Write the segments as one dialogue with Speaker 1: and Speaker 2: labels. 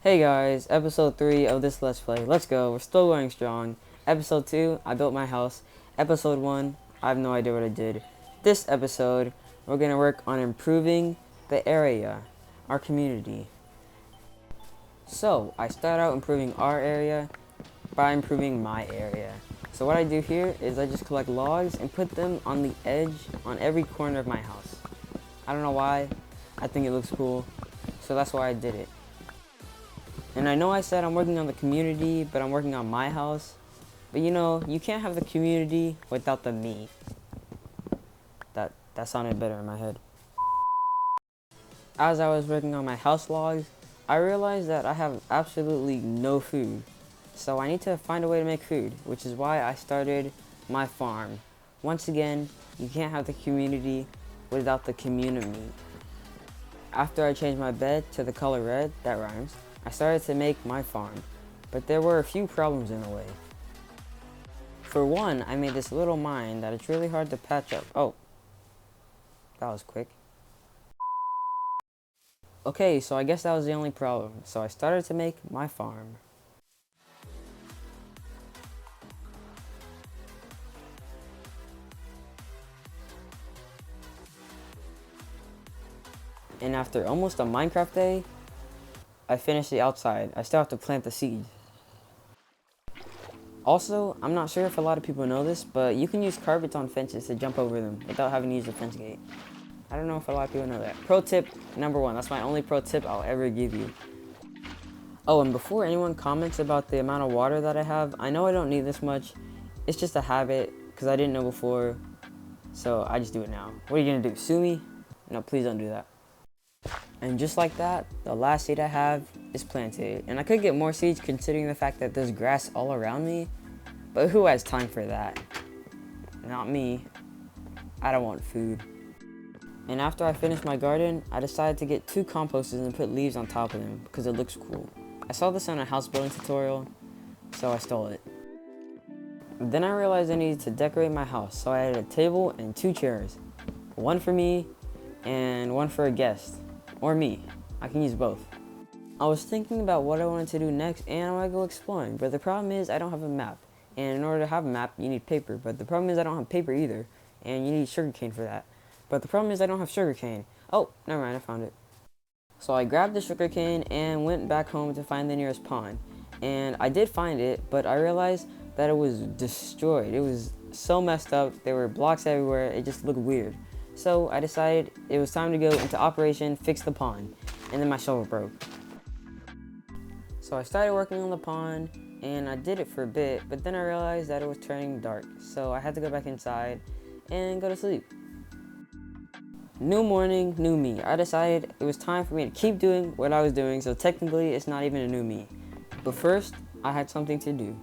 Speaker 1: Hey guys, episode 3 of this Let's Play. Let's go, we're still going strong. Episode 2, I built my house. Episode 1, I have no idea what I did. This episode, we're going to work on improving the area, our community. So, I start out improving our area by improving my area. So what I do here is I just collect logs and put them on the edge on every corner of my house. I don't know why, I think it looks cool, so that's why I did it. And I know I said I'm working on the community, but I'm working on my house. But you know, you can't have the community without the me. That sounded better in my head. As I was working on my house logs, I realized that I have absolutely no food. So I need to find a way to make food, which is why I started my farm. Once again, you can't have the community without the community. After I changed my bed to the color red, that rhymes, I started to make my farm, but there were a few problems in the way. For one, I made this little mine that it's really hard to patch up. Oh, that was quick. Okay, so I guess that was the only problem, so I started to make my farm. And after almost a Minecraft day, I finished the outside. I still have to plant the seed. Also, I'm not sure if a lot of people know this, but you can use carpets on fences to jump over them without having to use a fence gate. I don't know if a lot of people know that. Pro tip number 1. That's my only pro tip I'll ever give you. Oh, and before anyone comments about the amount of water that I have, I know I don't need this much. It's just a habit, because I didn't know before, so I just do it now. What are you going to do, sue me? No, please don't do that. And just like that, the last seed I have is planted. And I could get more seeds considering the fact that there's grass all around me. But who has time for that? Not me. I don't want food. And after I finished my garden, I decided to get 2 composters and put leaves on top of them because it looks cool. I saw this on a house building tutorial, so I stole it. Then I realized I needed to decorate my house, so I added a table and 2 chairs. One for me and one for a guest. Or me. I can use both. I was thinking about what I wanted to do next and I want to go exploring, but the problem is I don't have a map. And in order to have a map, you need paper, but the problem is I don't have paper either, and you need sugarcane for that. But the problem is I don't have sugarcane. Oh, never mind, I found it. So I grabbed the sugarcane and went back home to find the nearest pond. And I did find it, but I realized that it was destroyed. It was so messed up, there were blocks everywhere, it just looked weird. So I decided it was time to go into Operation Fix the Pond, and then my shovel broke. So I started working on the pond, and I did it for a bit, but then I realized that it was turning dark, so I had to go back inside and go to sleep. New morning, new me. I decided it was time for me to keep doing what I was doing, so technically it's not even a new me. But first, I had something to do.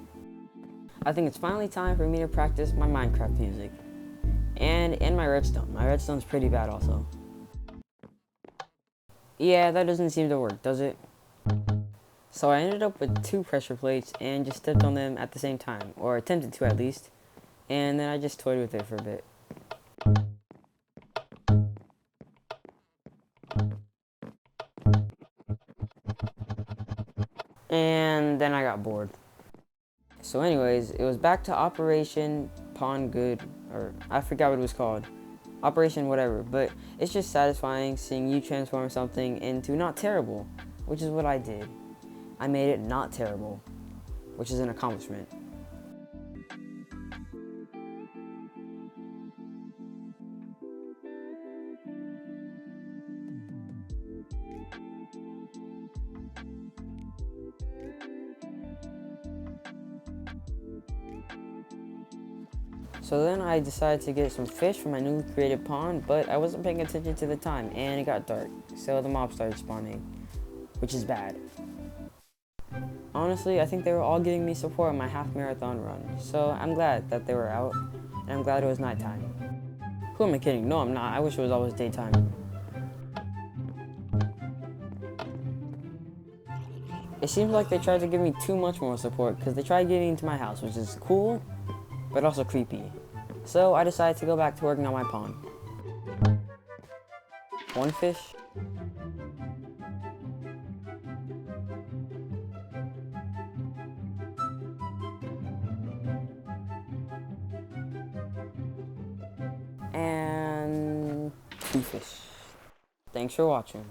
Speaker 1: I think it's finally time for me to practice my Minecraft music. And my redstone. My redstone's pretty bad also. Yeah, that doesn't seem to work, does it? So I ended up with 2 pressure plates and just stepped on them at the same time, or attempted to at least. And then I just toyed with it for a bit. And then I got bored. So anyways, it was back to Operation Pond Good, or I forgot what it was called. Operation whatever, but it's just satisfying seeing you transform something into not terrible, which is what I did. I made it not terrible, which is an accomplishment. So then I decided to get some fish from my newly created pond, but I wasn't paying attention to the time and it got dark, so the mobs started spawning, which is bad. Honestly, I think they were all giving me support on my half marathon run, so I'm glad that they were out, and I'm glad it was nighttime. Who am I kidding? No, I'm not. I wish it was always daytime. It seems like they tried to give me too much more support because they tried getting into my house, which is cool, but also creepy. So I decided to go back to working on my pond. 1 fish. Fish. Thanks for watching.